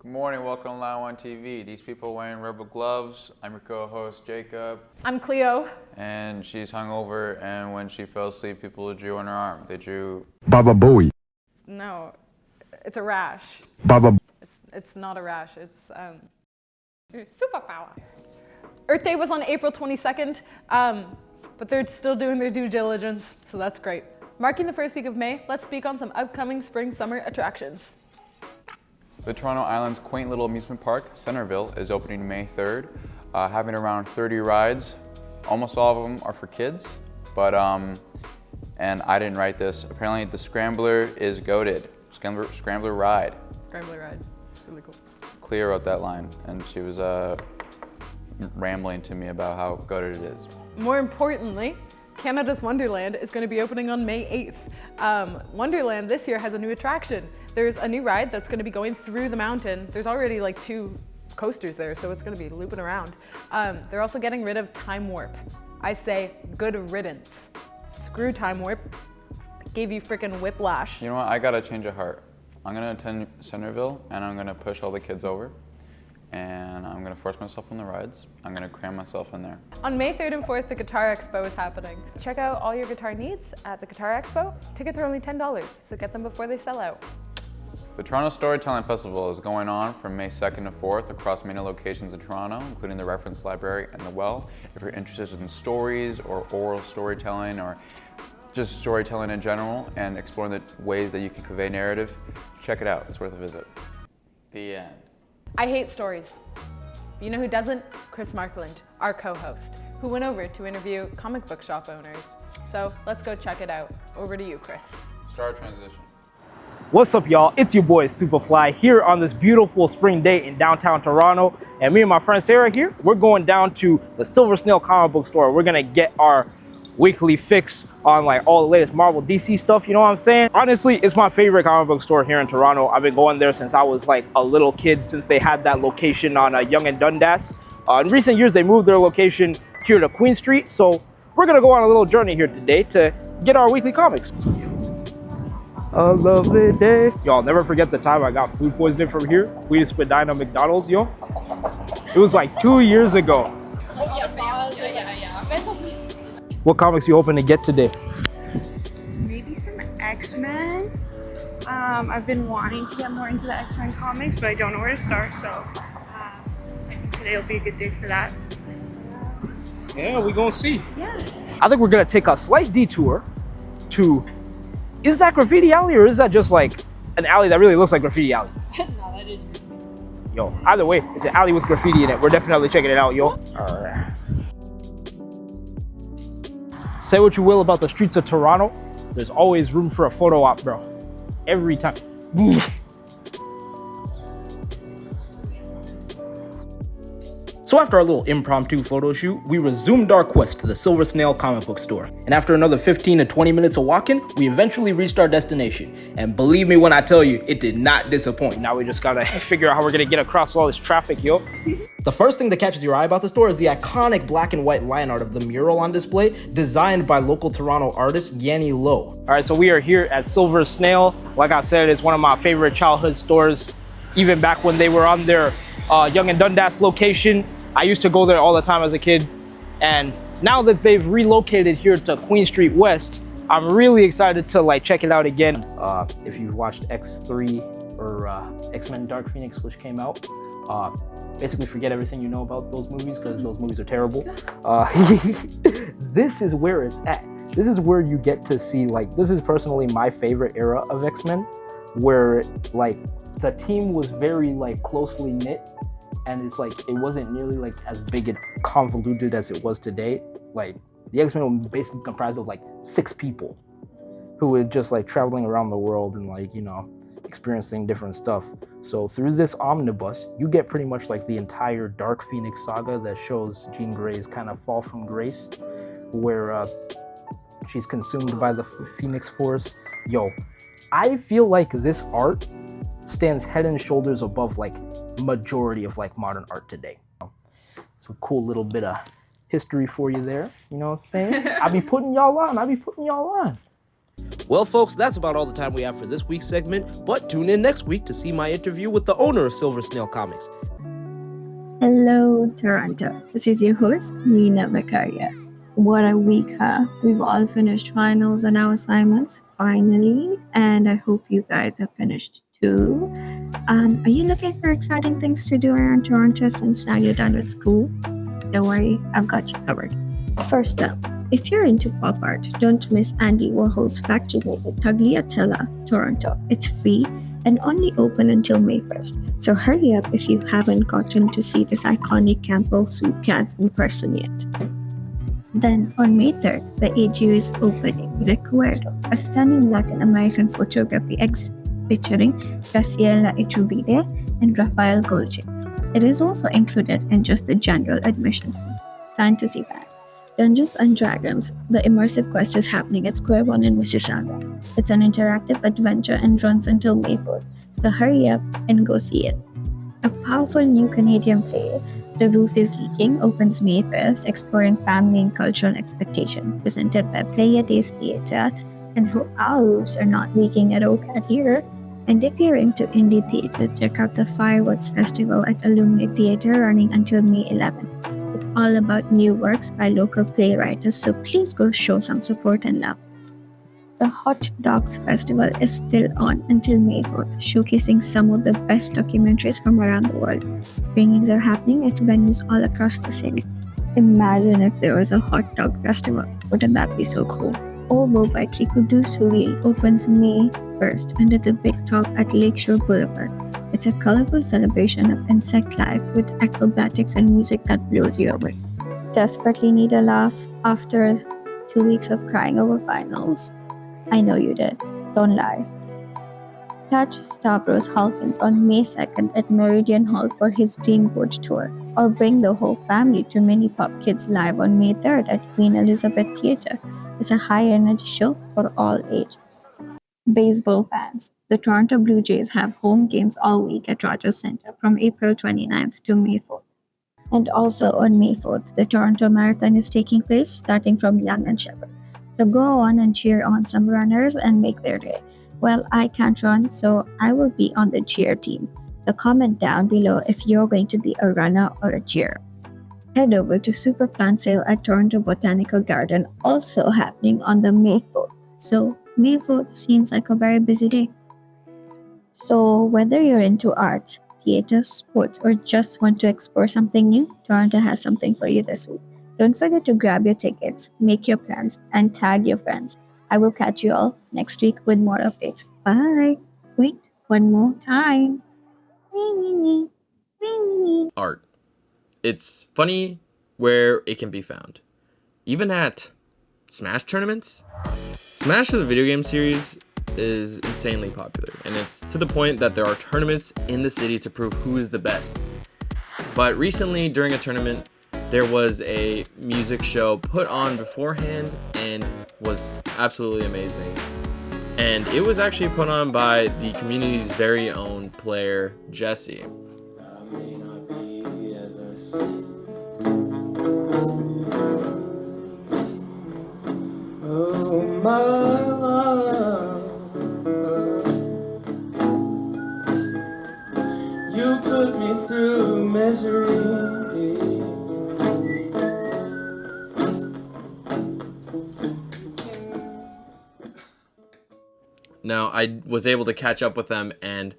Good morning, welcome to Live on TV. These people wearing rubber gloves. I'm your co-host, Jacob. I'm Cleo. And she's hungover, and when she fell asleep, people drew on her arm. They drew... Baba Booey. No, it's a rash. Baba. It's not a rash, it's superpower. Earth Day was on April 22nd, but they're still doing their due diligence, so that's great. Marking the first week of May, let's speak on some upcoming spring-summer attractions. The Toronto Island's quaint little amusement park, Centerville, is opening May 3rd, having around 30 rides. Almost all of them are for kids, but, and I didn't write this, apparently the Scrambler is goated. Scrambler ride. Scrambler ride, really cool. Cleo wrote that line, and she was rambling to me about how goated it is. More importantly, Canada's Wonderland is going to be opening on May 8th. Wonderland this year has a new attraction. There's a new ride that's going to be going through the mountain. There's already like 2 coasters there, so it's going to be looping around. They're also getting rid of Time Warp. I say good riddance. Screw Time Warp. Gave you freaking whiplash. You know what, I got a change of heart. I'm going to attend Centerville, and I'm going to push all the kids over. And I'm gonna force myself on the rides. I'm gonna cram myself in there. On May 3rd and 4th, the Guitar Expo is happening. Check out all your guitar needs at the Guitar Expo. Tickets are only $10, so get them before they sell out. The Toronto Storytelling Festival is going on from May 2nd to 4th across many locations in Toronto, including the Reference Library and the Well. If you're interested in stories or oral storytelling or just storytelling in general and exploring the ways that you can convey narrative, check it out, it's worth a visit. The end. I hate stories. But you know who doesn't? Chris Markland, our co-host, who went over to interview comic book shop owners. So let's go check it out. Over to you, Chris. Start transition. What's up, y'all? It's your boy Superfly here on this beautiful spring day in downtown Toronto. And me and my friend Sarah here, we're going down to the Silver Snail comic book store. We're gonna get our weekly fix on like all the latest Marvel DC stuff, you know what I'm saying? Honestly, it's my favorite comic book store here in Toronto. I've been going there since I was like a little kid, since they had that location on Yonge and Dundas. In recent years, they moved their location here to Queen Street. So we're gonna go on a little journey here today to get our weekly comics. A lovely day. Y'all never forget the time I got food poisoning from here. We just Spadina McDonald's, yo. It was like 2 years ago. What comics you hoping to get today? Maybe some X-Men. I've been wanting to get more into the X-Men comics, but I don't know where to start, so I think today will be a good day for that. Yeah, we gonna see. Yeah. I think we're gonna take a slight detour to, is that Graffiti Alley or is that just like an alley that really looks like Graffiti Alley? No, that is. Yo, either way, it's an alley with graffiti in it. We're definitely checking it out, yo. All right. Say what you will about the streets of Toronto, there's always room for a photo op, bro. Every time. So after our little impromptu photo shoot, we resumed our quest to the Silver Snail comic book store. And after another 15 to 20 minutes of walking, we eventually reached our destination. And believe me when I tell you, it did not disappoint. Now we just gotta figure out how we're gonna get across all this traffic, yo. The first thing that catches your eye about the store is the iconic black and white line art of the mural on display, designed by local Toronto artist Yanni Lowe. All right, so we are here at Silver Snail. Like I said, it's one of my favorite childhood stores, even back when they were on their Yonge and Dundas location. I used to go there all the time as a kid, and now that they've relocated here to Queen Street West, I'm really excited to like check it out again. If you've watched X3 or X-Men Dark Phoenix, which came out, basically forget everything you know about those movies because those movies are terrible. This is where it's at. This is where you get to see, like, this is personally my favorite era of X-Men, where like the team was very like closely knit, and it's like it wasn't nearly like as big and convoluted as it was today. Like the X-Men were basically comprised of like 6 people who were just like traveling around the world and like, you know, experiencing different stuff. So through this omnibus, you get pretty much like the entire Dark Phoenix saga that shows Jean Grey's kind of fall from grace, where she's consumed by the Phoenix Force. Yo, I feel like this art stands head and shoulders above like majority of like modern art today. Some cool little bit of history for you there, you know what I'm saying? I be putting y'all on. Well, folks, that's about all the time we have for this week's segment, but tune in next week to see my interview with the owner of Silver Snail Comics. Hello, Toronto. This is your host, Mina. What a week, huh? We've all finished finals and our assignments, finally, and I hope you guys have finished too. Are you looking for exciting things to do around Toronto since now you're done with school? Don't worry, I've got you covered. First up, if you're into pop art, don't miss Andy Warhol's factory-rated Tagliatella, Toronto. It's free and only open until May 1st, so hurry up if you haven't gotten to see this iconic Campbell Soup Cans in person yet. Then, on May 3rd, the AGU is opening Recuerdo, a stunning Latin American photography exhibit featuring Graciela Iturbide and Rafael Golgi. It is also included in just the general admission fee. Fantasy fans, Dungeons & Dragons, the immersive quest is happening at Square One in Mississauga. It's an interactive adventure and runs until May 4th, so hurry up and go see it. A powerful new Canadian play, The Roof is Leaking, opens May 1st, exploring family and cultural expectation, presented by Playa Days Theatre, and our roofs are not leaking at OCAD here. And if you're into indie theatre, check out the Fireworks Festival at Alumni Theatre running until May 11th. It's all about new works by local playwrights, so please go show some support and love. The Hot Dogs Festival is still on until May 4th, showcasing some of the best documentaries from around the world. Screenings are happening at venues all across the city. Imagine if there was a hot dog festival. Wouldn't that be so cool? Ovo by Kikudu Suli opens May 1st under the Big Talk at Lakeshore Boulevard. It's a colorful celebration of insect life with acrobatics and music that blows you away. Desperately need a laugh after 2 weeks of crying over finals? I know you did. Don't lie. Catch Stavros Halkins on May 2nd at Meridian Hall for his Dreamboat Tour, or bring the whole family to Mini Pop Kids Live on May 3rd at Queen Elizabeth Theatre. It's a high-energy show for all ages. Baseball fans, the Toronto Blue Jays have home games all week at Rogers Centre from April 29th to May 4th. And also on May 4th, the Toronto Marathon is taking place starting from Yonge and Sheppard. So go on and cheer on some runners and make their day. Well, I can't run, so I will be on the cheer team. So comment down below if you're going to be a runner or a cheer. Head over to Super Plant Sale at Toronto Botanical Garden, also happening on the May 4th. So May 4th seems like a very busy day. So whether you're into arts, theater, sports, or just want to explore something new, Toronto has something for you this week. Don't forget to grab your tickets, make your plans, and tag your friends. I will catch you all next week with more updates. Bye! Wait, one more time. Art. It's funny where it can be found. Even at Smash tournaments. Smash as a video game series is insanely popular, and it's to the point that there are tournaments in the city to prove who is the best. But recently, during a tournament, there was a music show put on beforehand and was absolutely amazing. And it was actually put on by the community's very own player, Jesse. Oh, my love, you put me through misery. Now, I was able to catch up with them and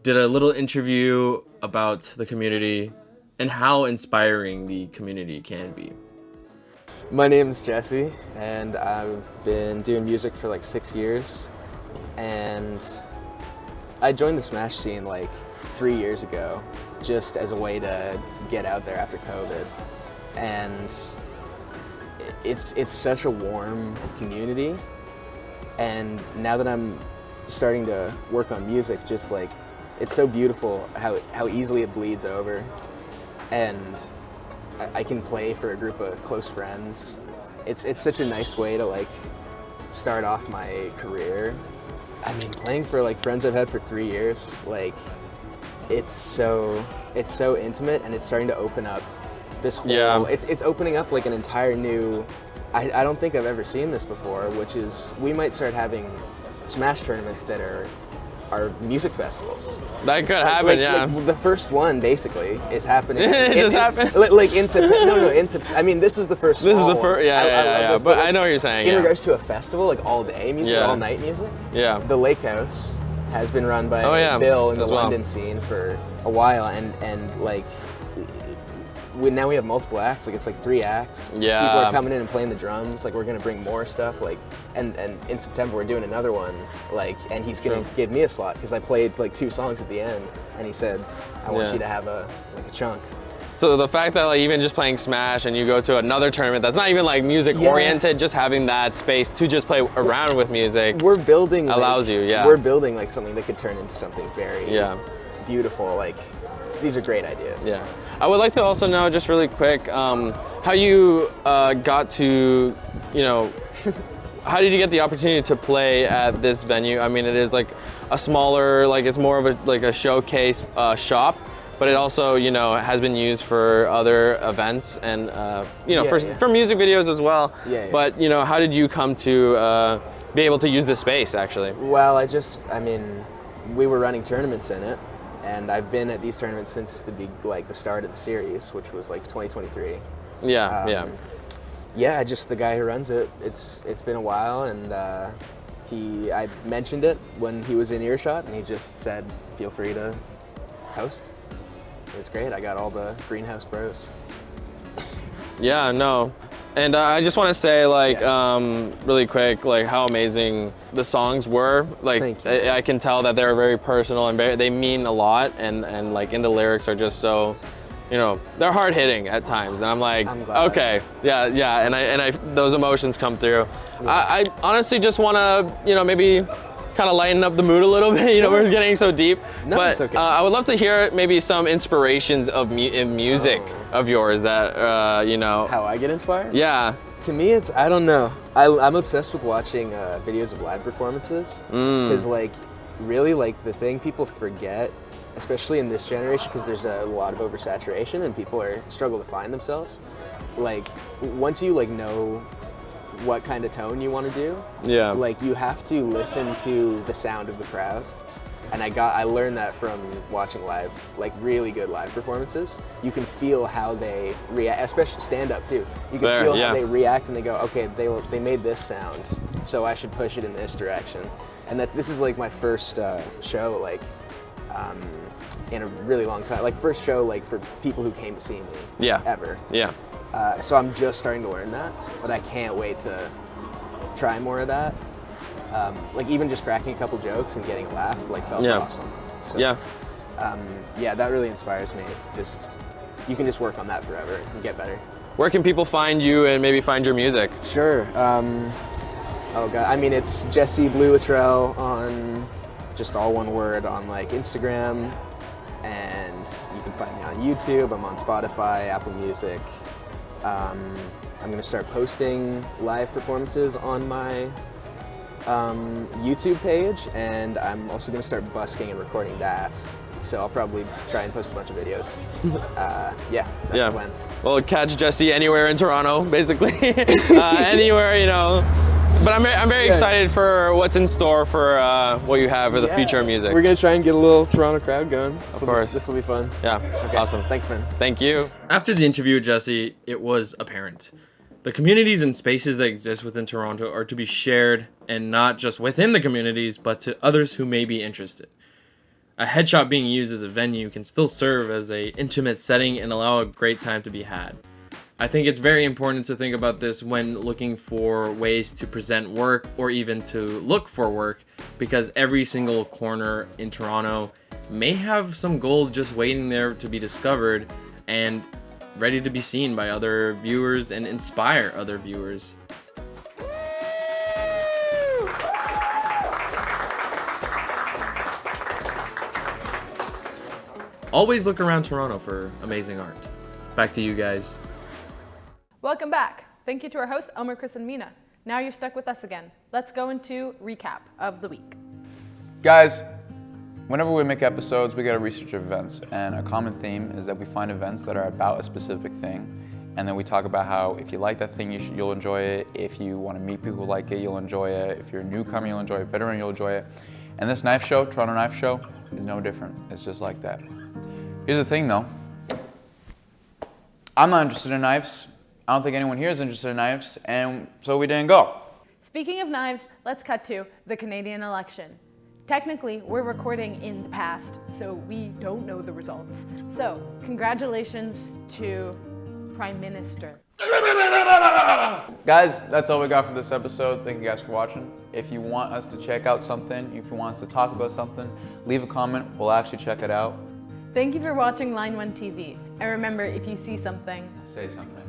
did a little interview about the community and how inspiring the community can be. My name is Jesse, and I've been doing music for like 6 years. And I joined the Smash scene like 3 years ago, just as a way to get out there after COVID. And it's such a warm community. And now that I'm starting to work on music, just like, it's so beautiful how easily it bleeds over. And I can play for a group of close friends. It's such a nice way to like start off my career. I mean, playing for like friends I've had for 3 years, like it's so intimate, and it's starting to open up this whole, it's opening up like an entire new I don't think I've ever seen this before, which is we might start having Smash tournaments that are music festivals. That could happen, yeah. Like the first one basically is happening. It just happened? Like in September. No, in September. I mean, this was the first. This is small the first, one. yeah. This, But like, I know what you're saying. In Yeah. regards to a festival, like all day music, Yeah. all night music. Yeah. The Lake House has been run by Bill in the London scene for a while, and like. Now we have multiple acts, like it's like 3 acts. Yeah. People are coming in and playing the drums, like we're gonna bring more stuff, like, and in September we're doing another one, like, and he's gonna give me a slot, because I played like 2 songs at the end, and he said, I want you to have a chunk. So the fact that like even just playing Smash and you go to another tournament that's not even like music oriented, just having that space to just play around with music. We're building allows you, We're building like something that could turn into something very beautiful, like, these are great ideas. Yeah. I would like to also know, just really quick, how you got to, you know, how did you get the opportunity to play at this venue? I mean, it is like a smaller, like it's more of a showcase shop, but it also, you know, has been used for other events and, you know, for music videos as well. But, you know, how did you come to be able to use this space, actually? Well, I mean, we were running tournaments in it. And I've been at these tournaments since the start of the series, which was like 2023. Yeah. Just the guy who runs it. It's been a while, and I mentioned it when he was in earshot, and he just said, "Feel free to host." It's great. I got all the Greenhouse Bros. Yeah, no. And I just want to say, like, really quick, like how amazing the songs were. Like, I can tell that they're very personal and they mean a lot. And like, in the lyrics are just so, you know, they're hard hitting at times. And I'm like, okay, yeah. And those emotions come through. Yeah. I honestly just want to, you know, maybe kind of lighten up the mood a little bit. You know, we're getting so deep. No, but it's okay. I would love to hear maybe some inspirations of in music of yours that, you know. How I get inspired? Yeah. To me, it's, I don't know. I'm obsessed with watching videos of live performances. Because, like, really, like, the thing people forget, especially in this generation, because there's a lot of oversaturation and people struggle to find themselves. Like, once you, like, know what kind of tone you want to do, like, you have to listen to the sound of the crowd. And I learned that from watching live, like really good live performances. You can feel how they react, especially stand up too. You can feel how they react and they go, okay, they made this sound, so I should push it in this direction. And this is like my first show, like, in a really long time. Like, first show, like, for people who came to see me ever. Yeah. So I'm just starting to learn that, but I can't wait to try more of that. Like, even just cracking a couple jokes and getting a laugh, like, felt awesome. So, that really inspires me. You can just work on that forever and get better. Where can people find you and maybe find your music? Sure. Oh God, I mean, it's Jesse Blue Latrell on just all one word on like Instagram, and you can find me on YouTube. I'm on Spotify, Apple Music. I'm gonna start posting live performances on my YouTube page, and I'm also going to start busking and recording that. So I'll probably try and post a bunch of videos. That's the plan. Well, catch Jesse anywhere in Toronto, basically. Anywhere, you know. But I'm very excited for what's in store for what you have for the future of music. We're going to try and get a little Toronto crowd going. Of course. This will be fun. Yeah, okay. Awesome. Thanks, man. Thank you. After the interview with Jesse, it was apparent. The communities and spaces that exist within Toronto are to be shared, and not just within the communities, but to others who may be interested. A head shop being used as a venue can still serve as an intimate setting and allow a great time to be had. I think it's very important to think about this when looking for ways to present work or even to look for work, because every single corner in Toronto may have some gold just waiting there to be discovered and ready to be seen by other viewers and inspire other viewers. Always look around Toronto for amazing art. Back to you guys. Welcome back. Thank you to our hosts, Elmer, Chris, and Mina. Now you're stuck with us again. Let's go into recap of the week. Guys, whenever we make episodes, we gotta research events, and a common theme is that we find events that are about a specific thing, And then we talk about how if you like that thing, you'll enjoy it. If you want to meet people who like it, you'll enjoy it. If you're a newcomer, you'll enjoy it. Veteran, you'll enjoy it. And this knife show, Toronto Knife Show, is no different. It's just like that. Here's the thing though. I'm not interested in knives. I don't think anyone here is interested in knives, and so we didn't go. Speaking of knives, let's cut to the Canadian election. Technically, we're recording in the past, so we don't know the results. So, congratulations to Prime Minister. Guys, that's all we got for this episode. Thank you guys for watching. If you want us to check out something, if you want us to talk about something, leave a comment. We'll actually check it out. Thank you for watching Line 1 TV. And remember, if you see something, Say something.